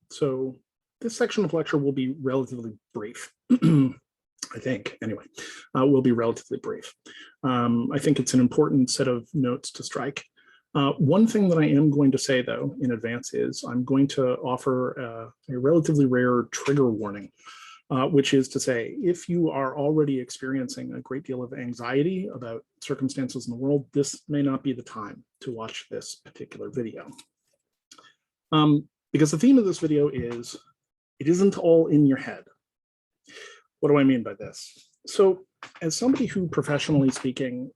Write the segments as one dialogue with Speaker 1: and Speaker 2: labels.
Speaker 1: So this section of lecture will be relatively brief. I think, anyway, will be relatively brief. I think it's an important set of notes to strike. One thing that I am going to say, though, in advance is I'm going to offer a relatively rare trigger warning, which is to say, if you are already experiencing a great deal of anxiety about circumstances in the world, this may not be the time to watch this particular video. Because the theme of this video is, it isn't all in your head. What do I mean by this? So as somebody who, professionally speaking,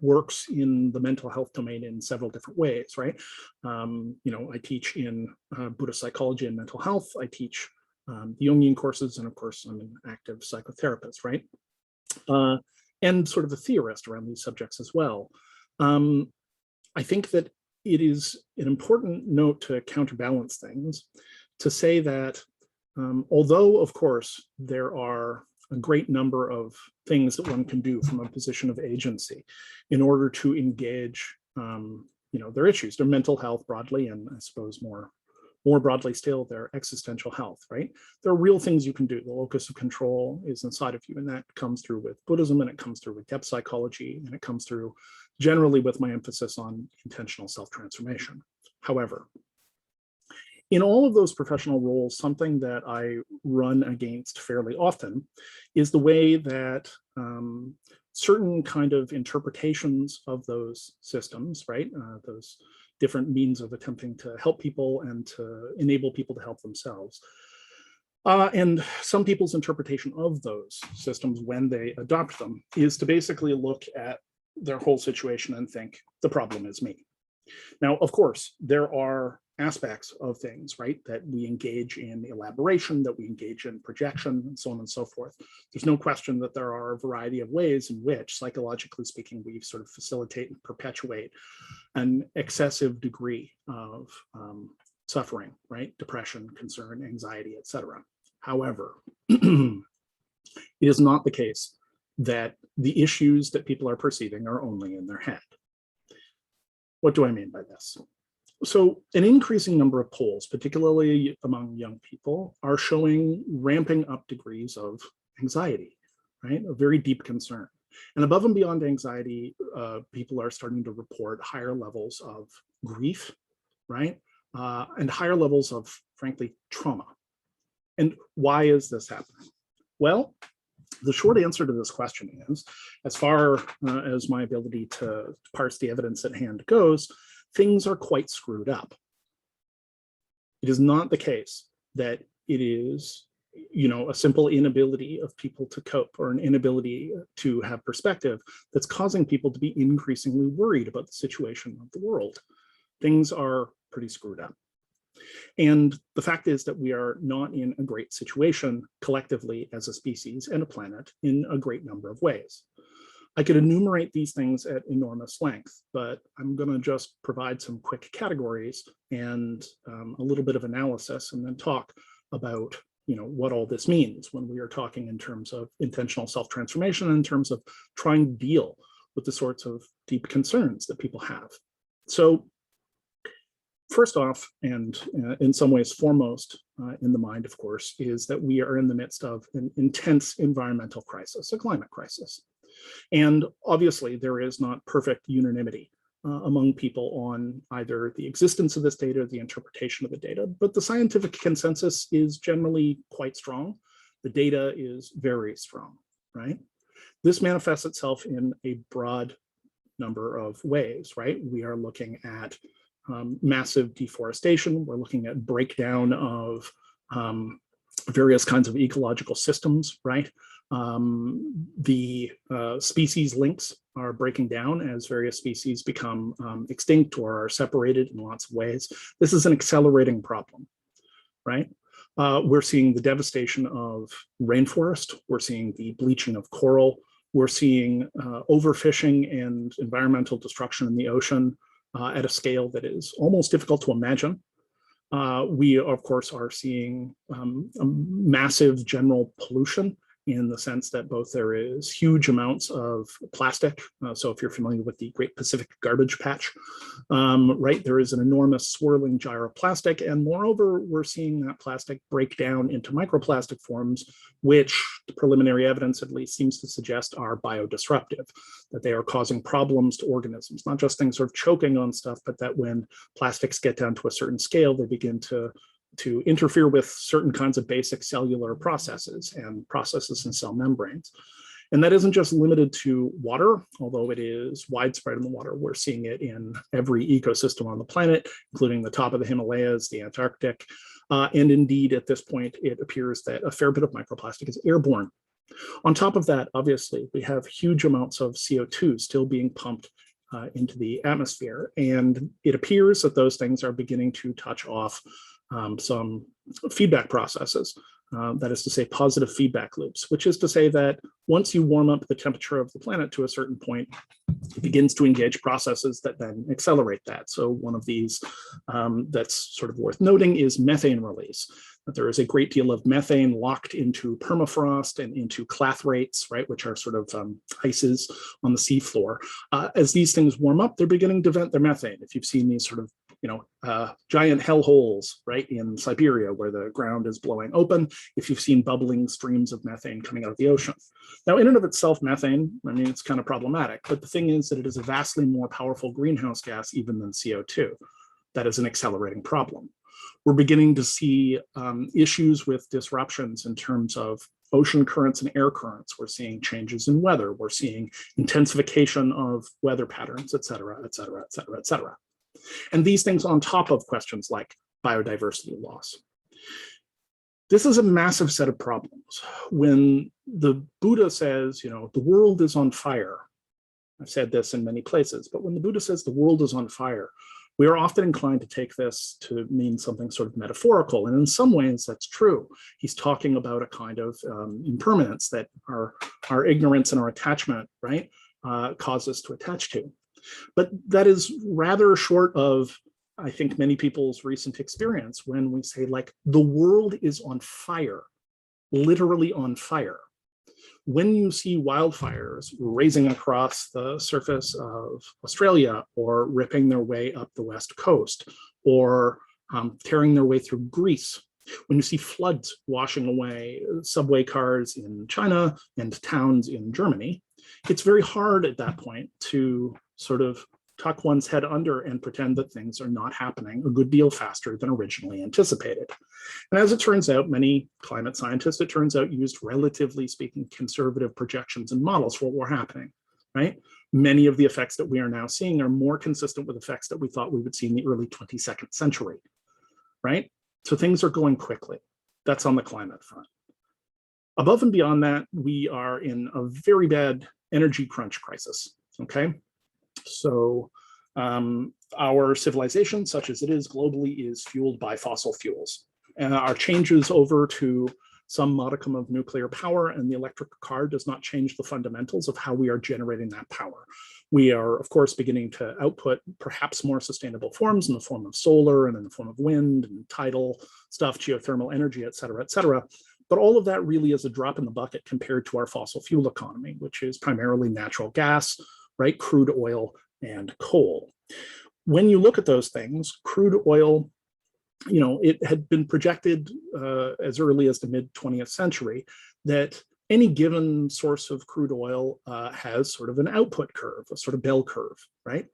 Speaker 1: works in the mental health domain in several different ways, right? I teach in Buddhist psychology and mental health. I teach the Jungian courses, and of course, I'm an active psychotherapist, right? And sort of a theorist around these subjects as well. I think that it is an important note to counterbalance things, to say that although, of course, there are a great number of things that one can do from a position of agency in order to engage, their issues, their mental health broadly, and I suppose more broadly still, their existential health, right? There are real things you can do. The locus of control is inside of you, and that comes through with Buddhism, and it comes through with depth psychology, and it comes through generally with my emphasis on intentional self-transformation. However, in all of those professional roles, something that I run against fairly often is the way that certain kind of interpretations of those systems, right? Those different means of attempting to help people and to enable people to help themselves. And some people's interpretation of those systems when they adopt them is to basically look at their whole situation and think, the problem is me. Now, of course, there are aspects of things, right, that we engage in elaboration, that we engage in projection, and so on and so forth. There's no question that there are a variety of ways in which, psychologically speaking, we sort of facilitate and perpetuate an excessive degree of suffering, right, depression, concern, anxiety, etc. However, it is not the case that the issues that people are perceiving are only in their head. What do I mean by this? So an increasing number of polls, particularly among young people, are showing ramping up degrees of anxiety, right? A very deep concern. And above and beyond anxiety, people are starting to report higher levels of grief, right? And higher levels of, frankly, trauma. And why is this happening? Well, the short answer to this question is, as far as my ability to parse the evidence at hand goes, things are quite screwed up. It is not the case that it is, a simple inability of people to cope or an inability to have perspective that's causing people to be increasingly worried about the situation of the world. Things are pretty screwed up. And the fact is that we are not in a great situation collectively as a species and a planet in a great number of ways. I could enumerate these things at enormous length, but I'm going to just provide some quick categories and a little bit of analysis, and then talk about what all this means when we are talking in terms of intentional self-transformation, in terms of trying to deal with the sorts of deep concerns that people have. So first off, and in some ways foremost in the mind, of course, is that we are in the midst of an intense environmental crisis, a climate crisis. And obviously, there is not perfect unanimity among people on either the existence of this data or the interpretation of the data, but the scientific consensus is generally quite strong. The data is very strong, right? This manifests itself in a broad number of ways, right? We are looking at massive deforestation. We're looking at breakdown of various kinds of ecological systems, right? The species links are breaking down as various species become extinct or are separated in lots of ways. This is an accelerating problem, right? We're seeing the devastation of rainforest. We're seeing the bleaching of coral. We're seeing overfishing and environmental destruction in the ocean at a scale that is almost difficult to imagine. We, of course, are seeing massive general pollution in the sense that both there is huge amounts of plastic. So if you're familiar with the Great Pacific Garbage Patch, right, there is an enormous swirling gyre of plastic. And moreover, we're seeing that plastic break down into microplastic forms, which the preliminary evidence at least seems to suggest are biodisruptive, that they are causing problems to organisms, not just things sort of choking on stuff, but that when plastics get down to a certain scale, they begin to interfere with certain kinds of basic cellular processes and processes in cell membranes. And that isn't just limited to water, although it is widespread in the water. We're seeing it in every ecosystem on the planet, including the top of the Himalayas, the Antarctic. And indeed, at this point, it appears that a fair bit of microplastic is airborne. On top of that, obviously, we have huge amounts of CO2 still being pumped into the atmosphere. And it appears that those things are beginning to touch off some feedback processes. That is to say, positive feedback loops, which is to say that once you warm up the temperature of the planet to a certain point, it begins to engage processes that then accelerate that. So one of these that's sort of worth noting is methane release. That there is a great deal of methane locked into permafrost and into clathrates, right, which are sort of ices on the seafloor. As these things warm up, they're beginning to vent their methane. If you've seen these sort of giant hell holes, right, in Siberia where the ground is blowing open, if you've seen bubbling streams of methane coming out of the ocean. Now, in and of itself, methane, I mean, it's kind of problematic, but the thing is that it is a vastly more powerful greenhouse gas even than CO2. That is an accelerating problem. We're beginning to see issues with disruptions in terms of ocean currents and air currents. We're seeing changes in weather. We're seeing intensification of weather patterns, et cetera, et cetera, et cetera, et cetera. And these things on top of questions like biodiversity loss. This is a massive set of problems. When the Buddha says, the world is on fire, I've said this in many places, but when the Buddha says the world is on fire, we are often inclined to take this to mean something sort of metaphorical. And in some ways, that's true. He's talking about a kind of impermanence that our ignorance and our attachment, right, cause us to attach to. But that is rather short of, I think, many people's recent experience when we say, like, the world is on fire, literally on fire. When you see wildfires racing across the surface of Australia or ripping their way up the West Coast or tearing their way through Greece, when you see floods washing away subway cars in China and towns in Germany, it's very hard at that point to sort of tuck one's head under and pretend that things are not happening a good deal faster than originally anticipated. And as it turns out, many climate scientists, it turns out, used, relatively speaking, conservative projections and models for what were happening, right? Many of the effects that we are now seeing are more consistent with effects that we thought we would see in the early 22nd century, right? So things are going quickly. That's on the climate front. Above and beyond that, we are in a very bad energy crunch crisis, okay? So our civilization, such as it is globally, is fueled by fossil fuels. Our changes over to some modicum of nuclear power and the electric car does not change the fundamentals of how we are generating that power. We are, of course, beginning to output perhaps more sustainable forms in the form of solar and in the form of wind and tidal stuff, geothermal energy, et cetera, et cetera. But all of that really is a drop in the bucket compared to our fossil fuel economy, which is primarily natural gas, right, crude oil, and coal. When you look at those things, crude oil, it had been projected as early as the mid-20th century that any given source of crude oil has sort of an output curve, a sort of bell curve, right?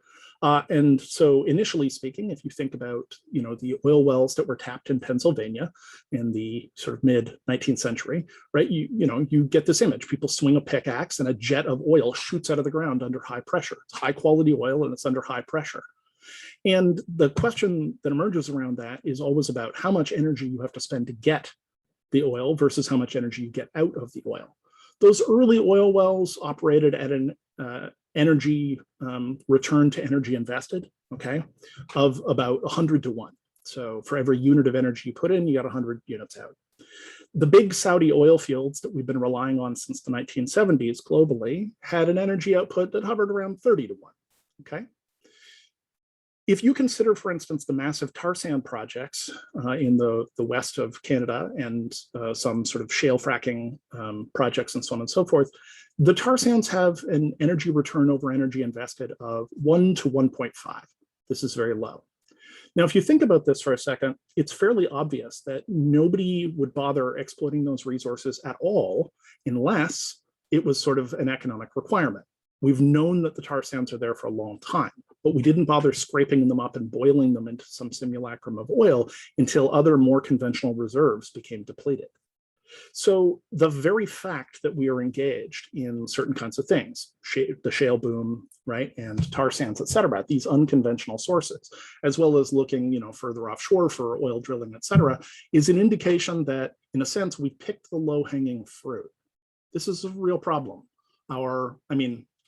Speaker 1: And so initially speaking, if you think about, the oil wells that were tapped in Pennsylvania in the sort of mid-19th century, right, you get this image. People swing a pickaxe and a jet of oil shoots out of the ground under high pressure. It's high quality oil and it's under high pressure. And the question that emerges around that is always about how much energy you have to spend to get the oil versus how much energy you get out of the oil. Those early oil wells operated at an energy return to energy invested, okay, of about 100 to 1. So for every unit of energy you put in, you got 100 units out. The big Saudi oil fields that we've been relying on since the 1970s globally had an energy output that hovered around 30 to 1, okay? If you consider, for instance, the massive tar sand projects in the west of Canada and some sort of shale fracking projects and so on and so forth, the tar sands have an energy return over energy invested of 1 to 1.5. This is very low. Now, if you think about this for a second, it's fairly obvious that nobody would bother exploiting those resources at all unless it was sort of an economic requirement. We've known that the tar sands are there for a long time, but we didn't bother scraping them up and boiling them into some simulacrum of oil until other more conventional reserves became depleted. So the very fact that we are engaged in certain kinds of things, the shale boom, right, and tar sands, et cetera, these unconventional sources, as well as looking, further offshore for oil drilling, et cetera, is an indication that, in a sense, we picked the low-hanging fruit. This is a real problem.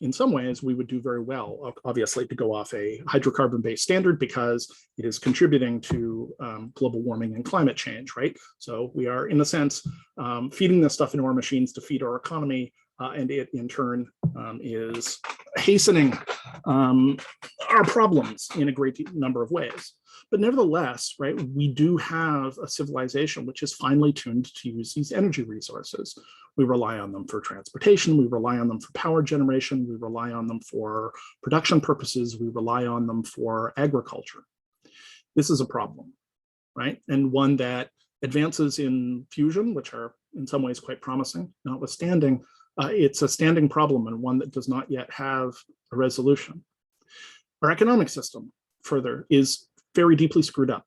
Speaker 1: In some ways, we would do very well, obviously, to go off a hydrocarbon-based standard because it is contributing to global warming and climate change, right? So we are, in a sense, feeding this stuff into our machines to feed our economy, and it, in turn, is hastening our problems in a great number of ways. But nevertheless, right, we do have a civilization which is finely tuned to use these energy resources. We rely on them for transportation, we rely on them for power generation, we rely on them for production purposes, we rely on them for agriculture. This is a problem, right? And one that advances in fusion, which are in some ways quite promising, notwithstanding, it's a standing problem and one that does not yet have a resolution. Our economic system, further, is very deeply screwed up,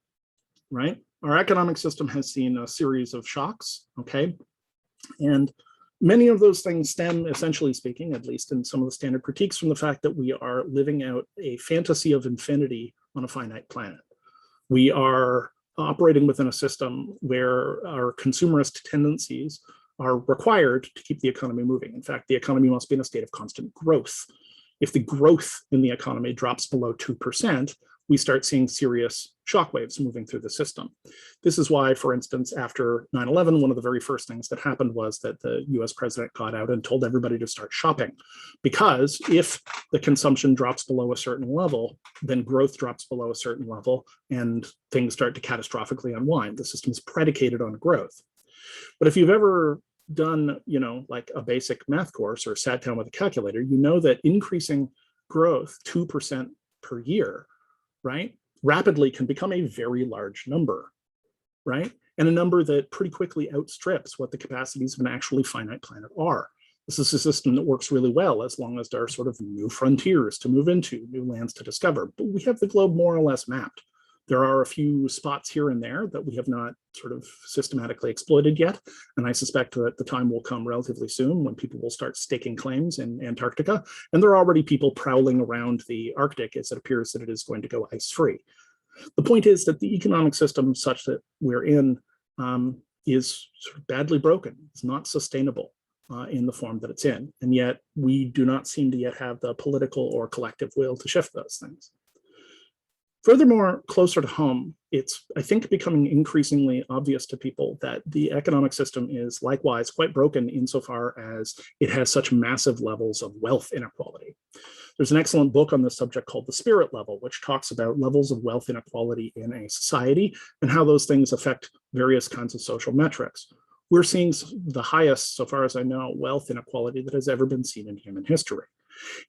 Speaker 1: right? Our economic system has seen a series of shocks, okay? And many of those things stem, essentially speaking, at least in some of the standard critiques, from the fact that we are living out a fantasy of infinity on a finite planet. We are operating within a system where our consumerist tendencies are required to keep the economy moving. In fact, the economy must be in a state of constant growth. If the growth in the economy drops below 2%, we start seeing serious shockwaves moving through the system. This is why, for instance, after 9/11, one of the very first things that happened was that the US president got out and told everybody to start shopping. Because if the consumption drops below a certain level, then growth drops below a certain level and things start to catastrophically unwind. The system is predicated on growth. But if you've ever done, like a basic math course or sat down with a calculator, you know that increasing growth 2% per year, right, rapidly can become a very large number, right? And a number that pretty quickly outstrips what the capacities of an actually finite planet are. This is a system that works really well as long as there are sort of new frontiers to move into, new lands to discover. But we have the globe more or less mapped. There are a few spots here and there that we have not sort of systematically exploited yet. And I suspect that the time will come relatively soon when people will start staking claims in Antarctica. And there are already people prowling around the Arctic as it appears that it is going to go ice-free. The point is that the economic system such that we're in is sort of badly broken. It's not sustainable in the form that it's in. And yet we do not seem to yet have the political or collective will to shift those things. Furthermore, closer to home, it's, I think, becoming increasingly obvious to people that the economic system is likewise quite broken insofar as it has such massive levels of wealth inequality. There's an excellent book on this subject called The Spirit Level, which talks about levels of wealth inequality in a society and how those things affect various kinds of social metrics. We're seeing the highest, so far as I know, wealth inequality that has ever been seen in human history.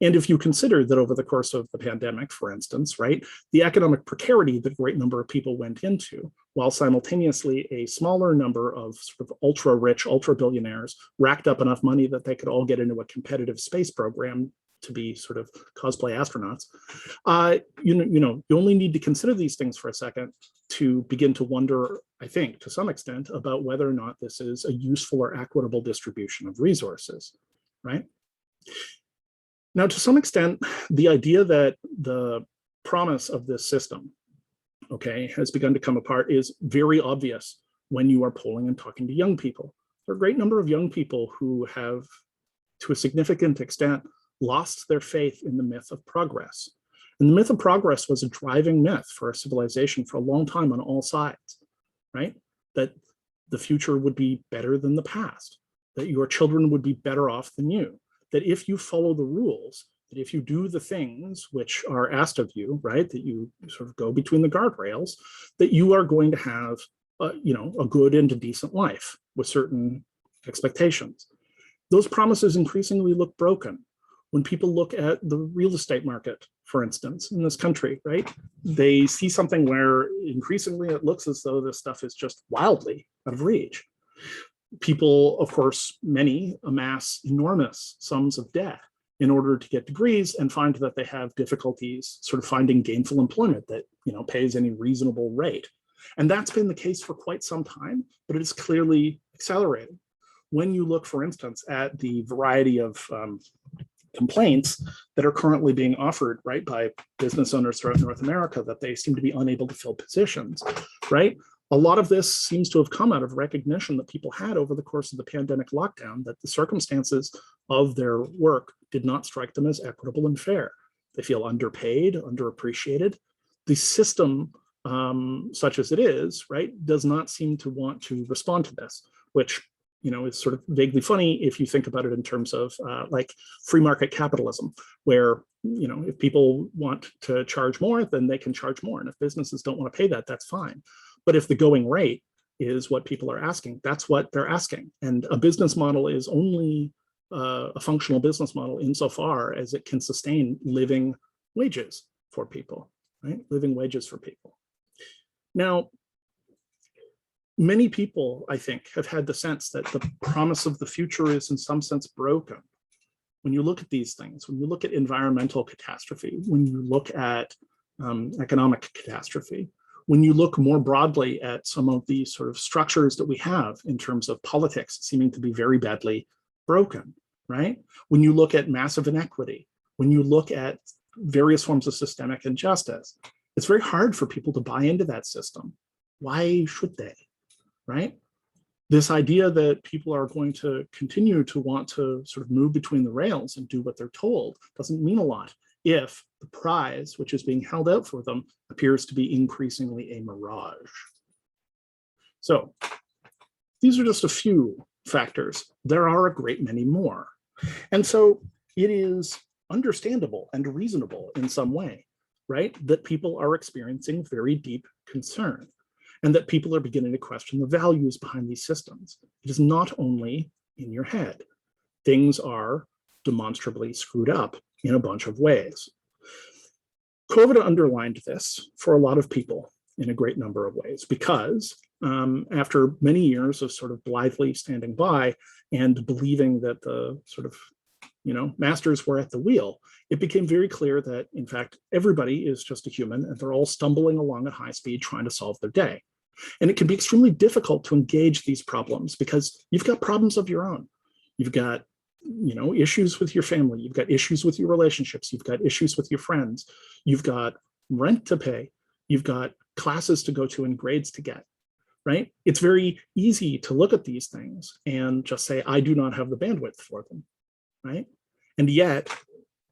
Speaker 1: And if you consider that over the course of the pandemic, for instance, right, the economic precarity that a great number of people went into, while simultaneously a smaller number of sort of ultra-rich, ultra-billionaires racked up enough money that they could all get into a competitive space program to be sort of cosplay astronauts, you only need to consider these things for a second to begin to wonder, I think, to some extent, about whether or not this is a useful or equitable distribution of resources, right? Now, to some extent, the idea that the promise of this system, okay, has begun to come apart is very obvious when you are polling and talking to young people. There are a great number of young people who have, to a significant extent, lost their faith in the myth of progress. And the myth of progress was a driving myth for a civilization for a long time on all sides, right? That the future would be better than the past, that your children would be better off than you, that if you follow the rules, that if you do the things which are asked of you, right, that you sort of go between the guardrails, that you are going to have, a good and a decent life with certain expectations. Those promises increasingly look broken. When people look at the real estate market, for instance, in this country, right, they see something where increasingly it looks as though this stuff is just wildly out of reach. People, of course, many amass enormous sums of debt in order to get degrees and find that they have difficulties sort of finding gainful employment that, pays any reasonable rate. And that's been the case for quite some time, but it is clearly accelerating. When you look, for instance, at the variety of complaints that are currently being offered, right, by business owners throughout North America, that they seem to be unable to fill positions, right? A lot of this seems to have come out of recognition that people had over the course of the pandemic lockdown, that the circumstances of their work did not strike them as equitable and fair. They feel underpaid, underappreciated. The system, such as it is, right, does not seem to want to respond to this, which is sort of vaguely funny if you think about it in terms of like free market capitalism, where, if people want to charge more, then they can charge more. And if businesses don't want to pay that, that's fine. But if the going rate is what people are asking, that's what they're asking. And a business model is only a functional business model insofar as it can sustain living wages for people, right? Living wages for people. Now, many people, I think, have had the sense that the promise of the future is in some sense broken. When you look at these things, when you look at environmental catastrophe, when you look at economic catastrophe, when you look more broadly at some of the sort of structures that we have in terms of politics seeming to be very badly broken, right? When you look at massive inequity, when you look at various forms of systemic injustice, it's very hard for people to buy into that system. Why should they? Right? This idea that people are going to continue to want to sort of move between the rails and do what they're told doesn't mean a lot if the prize which is being held out for them appears to be increasingly a mirage. So these are just a few factors. There are a great many more. And so it is understandable and reasonable in some way, right, that people are experiencing very deep concern, and that people are beginning to question the values behind these systems. It is not only in your head. Things are demonstrably screwed up in a bunch of ways. COVID underlined this for a lot of people in a great number of ways, because after many years of sort of blithely standing by and believing that the sort of, masters were at the wheel, it became very clear that, in fact, everybody is just a human and they're all stumbling along at high speed trying to solve their day. And it can be extremely difficult to engage these problems because you've got problems of your own. You've got, issues with your family. You've got issues with your relationships. You've got issues with your friends. You've got rent to pay. You've got classes to go to and grades to get, right? It's very easy to look at these things and just say, I do not have the bandwidth for them, right? And yet,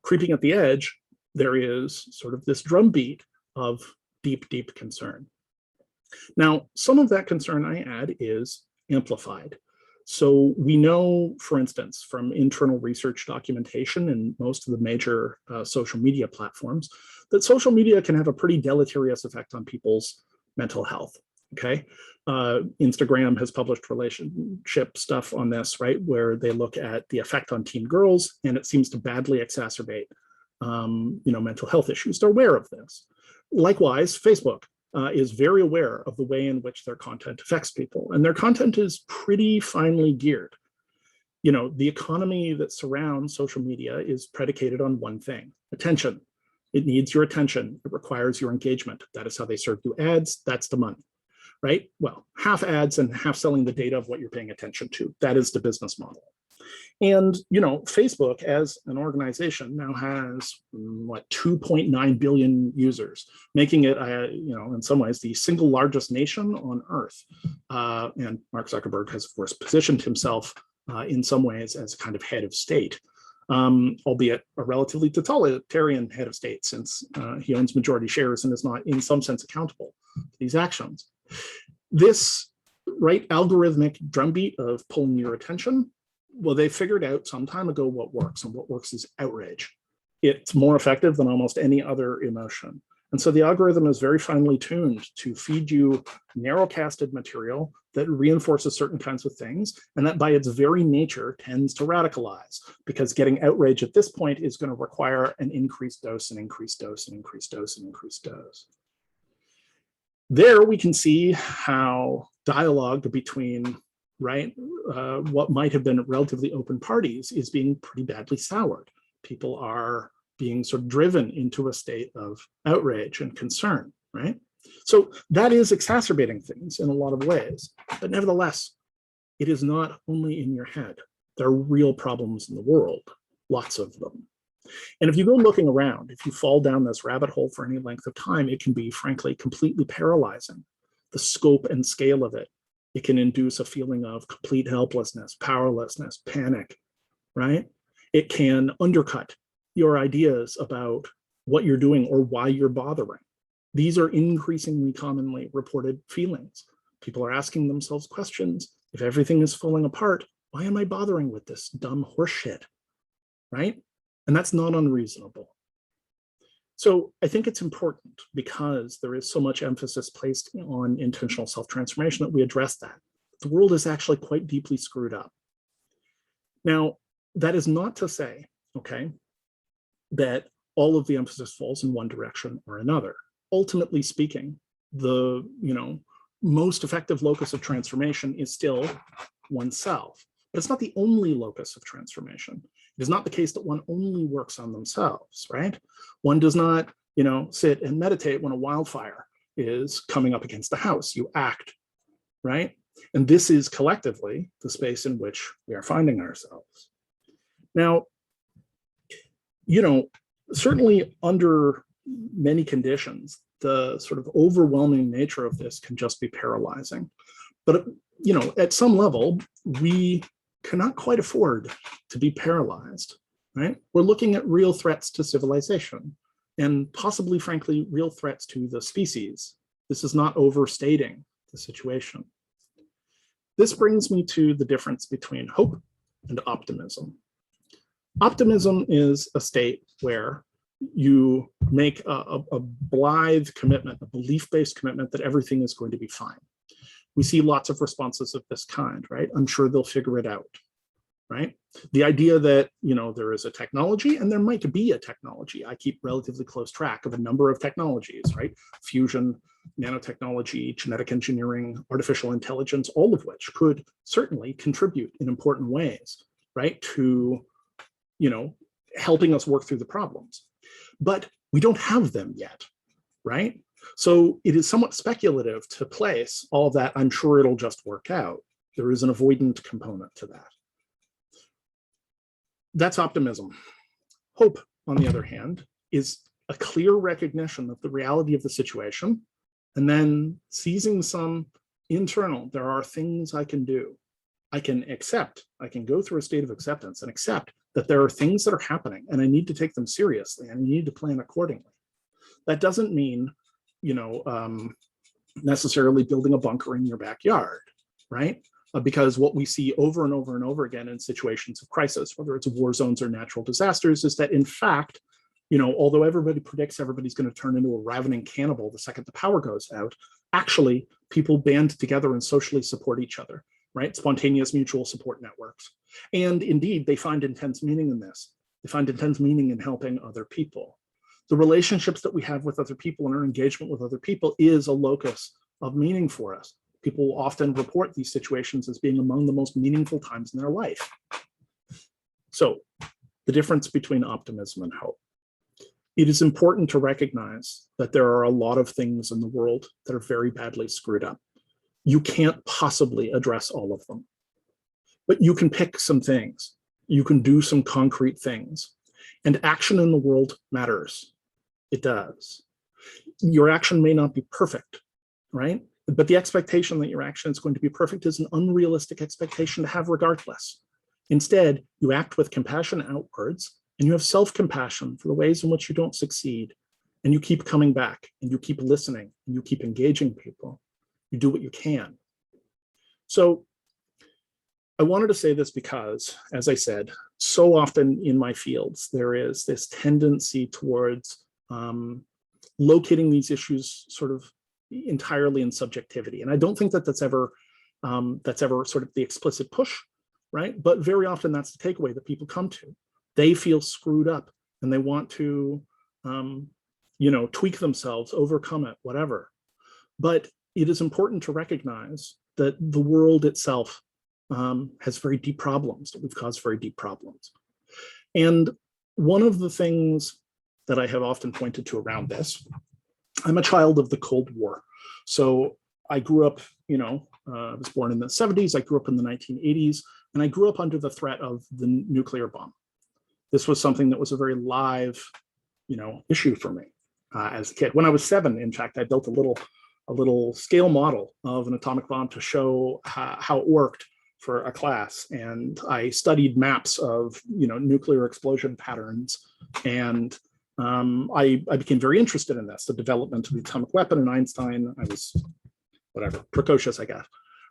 Speaker 1: creeping at the edge, there is sort of this drumbeat of deep, deep concern. Now, some of that concern, I add, is amplified. So we know, for instance, from internal research documentation in most of the major social media platforms, that social media can have a pretty deleterious effect on people's mental health, okay? Instagram has published relationship stuff on this, right, where they look at the effect on teen girls, and it seems to badly exacerbate, mental health issues. They're aware of this. Likewise, Facebook is very aware of the way in which their content affects people, and their content is pretty finely geared. The economy that surrounds social media is predicated on one thing: attention. It needs your attention. It requires your engagement. That is how they serve you ads. That's the money, right? Well, half ads and half selling the data of what you're paying attention to. That is the business model. And, Facebook as an organization now has, 2.9 billion users, making it, in some ways, the single largest nation on Earth. And Mark Zuckerberg has, of course, positioned himself in some ways as a kind of head of state, albeit a relatively totalitarian head of state, since he owns majority shares and is not, in some sense, accountable for these actions. This, right, algorithmic drumbeat of pulling your attention, well, they figured out some time ago what works, and what works is outrage. It's more effective than almost any other emotion. And so the algorithm is very finely tuned to feed you narrow-casted material that reinforces certain kinds of things, and that by its very nature tends to radicalize, because getting outrage at this point is going to require an increased dose and increased dose and increased dose and increased dose. There we can see how dialogue between what might have been relatively open parties is being pretty badly soured. People are being sort of driven into a state of outrage and concern, right? So that is exacerbating things in a lot of ways. But nevertheless, it is not only in your head. There are real problems in the world, lots of them. And if you go looking around, if you fall down this rabbit hole for any length of time, it can be, frankly, completely paralyzing. The scope and scale of it. It can induce a feeling of complete helplessness, powerlessness, panic, right? It can undercut your ideas about what you're doing or why you're bothering. These are increasingly commonly reported feelings. People are asking themselves questions. If everything is falling apart, why am I bothering with this dumb horseshit, right? And that's not unreasonable. So I think it's important, because there is so much emphasis placed on intentional self-transformation, that we address that. The world is actually quite deeply screwed up. Now, that is not to say, okay, that all of the emphasis falls in one direction or another. Ultimately speaking, the most effective locus of transformation is still oneself. But it's not the only locus of transformation. It is not the case that one only works on themselves, right? One does not, sit and meditate when a wildfire is coming up against the house. You act, right? And this is collectively the space in which we are finding ourselves. Now, certainly under many conditions, the sort of overwhelming nature of this can just be paralyzing. But, at some level, we cannot quite afford to be paralyzed, right? We're looking at real threats to civilization, and possibly, frankly, real threats to the species. This is not overstating the situation. This brings me to the difference between hope and optimism. Optimism is a state where you make a blithe commitment, a belief-based commitment that everything is going to be fine. We see lots of responses of this kind, right? I'm sure they'll figure it out, right? The idea that, there is a technology, and there might be a technology. I keep relatively close track of a number of technologies, right? Fusion, nanotechnology, genetic engineering, artificial intelligence, all of which could certainly contribute in important ways, right? To helping us work through the problems. But we don't have them yet, right? So it is somewhat speculative to place all that, I'm sure it'll just work out. There is an avoidant component to that. That's optimism. Hope, on the other hand, is a clear recognition of the reality of the situation, and then seizing some internal, there are things I can do. I can accept, I can go through a state of acceptance and accept that there are things that are happening, and I need to take them seriously, and I need to plan accordingly. That doesn't mean, necessarily building a bunker in your backyard, right? Because what we see over and over and over again in situations of crisis, whether it's war zones or natural disasters, is that in fact, although everybody predicts everybody's going to turn into a ravening cannibal the second the power goes out, actually people band together and socially support each other, right? Spontaneous mutual support networks. And indeed, they find intense meaning in this. They find intense meaning in helping other people. The relationships that we have with other people and our engagement with other people is a locus of meaning for us. People often report these situations as being among the most meaningful times in their life. So, the difference between optimism and hope. It is important to recognize that there are a lot of things in the world that are very badly screwed up. You can't possibly address all of them, but you can pick some things. You can do some concrete things, and action in the world matters. It does. Your action may not be perfect, right? But the expectation that your action is going to be perfect is an unrealistic expectation to have regardless. Instead, you act with compassion outwards, and you have self-compassion for the ways in which you don't succeed, and you keep coming back, and you keep listening, and you keep engaging people. You do what you can. So I wanted to say this because, as I said, so often in my fields, there is this tendency towards locating these issues sort of entirely in subjectivity. And I don't think that that's ever sort of the explicit push, right? But very often that's the takeaway that people come to. They feel screwed up and they want to, tweak themselves, overcome it, whatever. But it is important to recognize that the world itself has very deep problems, that we've caused very deep problems. And one of the things that I have often pointed to around this, I'm a child of the Cold War. So I grew up, I was born in the 70s, I grew up in the 1980s, and I grew up under the threat of the nuclear bomb. This was something that was a very live, issue for me as a kid. When I was 7, in fact, I built a little scale model of an atomic bomb to show how it worked for a class. And I studied maps of, nuclear explosion patterns. And I became very interested in this, the development of the atomic weapon and Einstein. I was, precocious, I guess,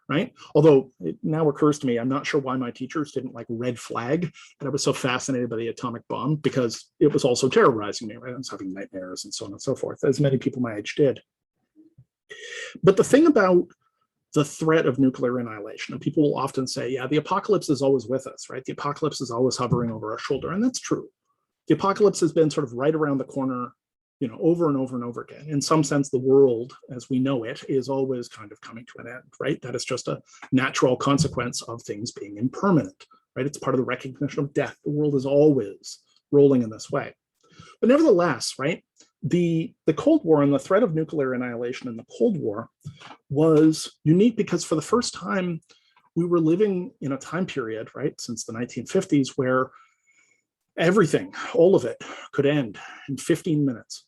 Speaker 1: right? Although it now occurs to me, I'm not sure why my teachers didn't red flag that I was so fascinated by the atomic bomb, because it was also terrorizing me, right? I was having nightmares and so on and so forth, as many people my age did. But the thing about the threat of nuclear annihilation, and people will often say, yeah, the apocalypse is always with us, right? The apocalypse is always hovering over our shoulder, and that's true. The apocalypse has been sort of right around the corner, over and over and over again. In some sense, the world as we know it is always kind of coming to an end, right? That is just a natural consequence of things being impermanent, right? It's part of the recognition of death. The world is always rolling in this way. But nevertheless, right, the Cold War and the threat of nuclear annihilation in the Cold War was unique because for the first time, we were living in a time period, right, since the 1950s, where everything, all of it, could end in 15 minutes.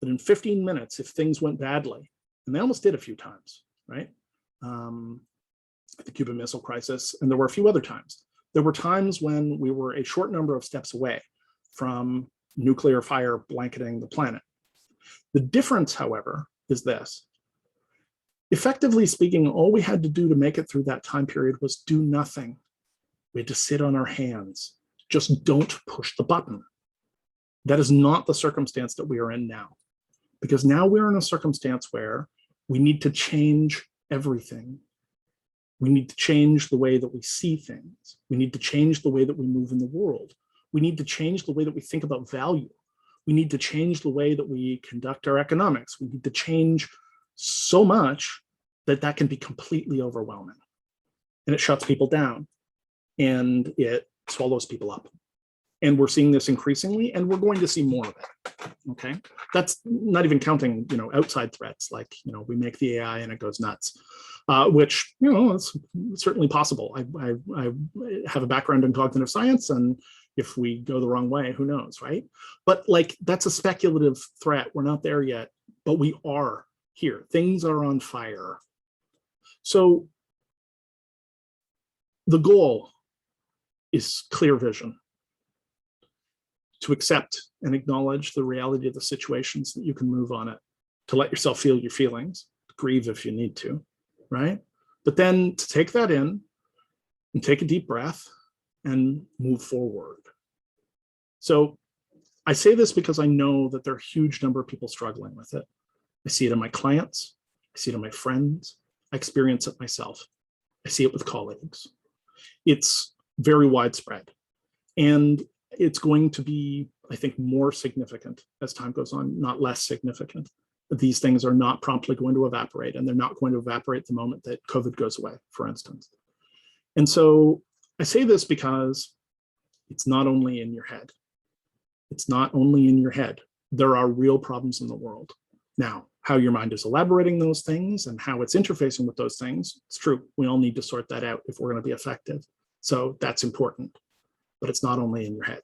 Speaker 1: But in 15 minutes, if things went badly, and they almost did a few times, right? The Cuban Missile Crisis, and there were a few other times. There were times when we were a short number of steps away from nuclear fire blanketing the planet. The difference, however, is this. Effectively speaking, all we had to do to make it through that time period was do nothing. We had to sit on our hands. Just don't push the button. That is not the circumstance that we are in now, because now we're in a circumstance where we need to change everything. We need to change the way that we see things. We need to change the way that we move in the world. We need to change the way that we think about value. We need to change the way that we conduct our economics. We need to change so much that can be completely overwhelming. And it shuts people down and it swallows people up. And we're seeing this increasingly, and we're going to see more of it, okay? That's not even counting, outside threats, like, we make the AI and it goes nuts, which, is certainly possible. I have a background in cognitive science, and if we go the wrong way, who knows, right? But that's a speculative threat. We're not there yet, but we are here. Things are on fire. So the goal is clear vision, to accept and acknowledge the reality of the situations, that you can move on it, to let yourself feel your feelings, grieve if you need to, right? But then to take that in and take a deep breath and move forward. So I say this because I know that there are a huge number of people struggling with it. I see it in my clients, I see it in my friends, I experience it myself. I see it with colleagues. It's very widespread. And it's going to be, I think, more significant as time goes on, not less significant. These things are not promptly going to evaporate, and they're not going to evaporate the moment that COVID goes away, for instance. And so I say this because it's not only in your head. It's not only in your head. There are real problems in the world. Now, how your mind is elaborating those things and how it's interfacing with those things, it's true. We all need to sort that out if we're going to be effective. So that's important. But it's not only in your head.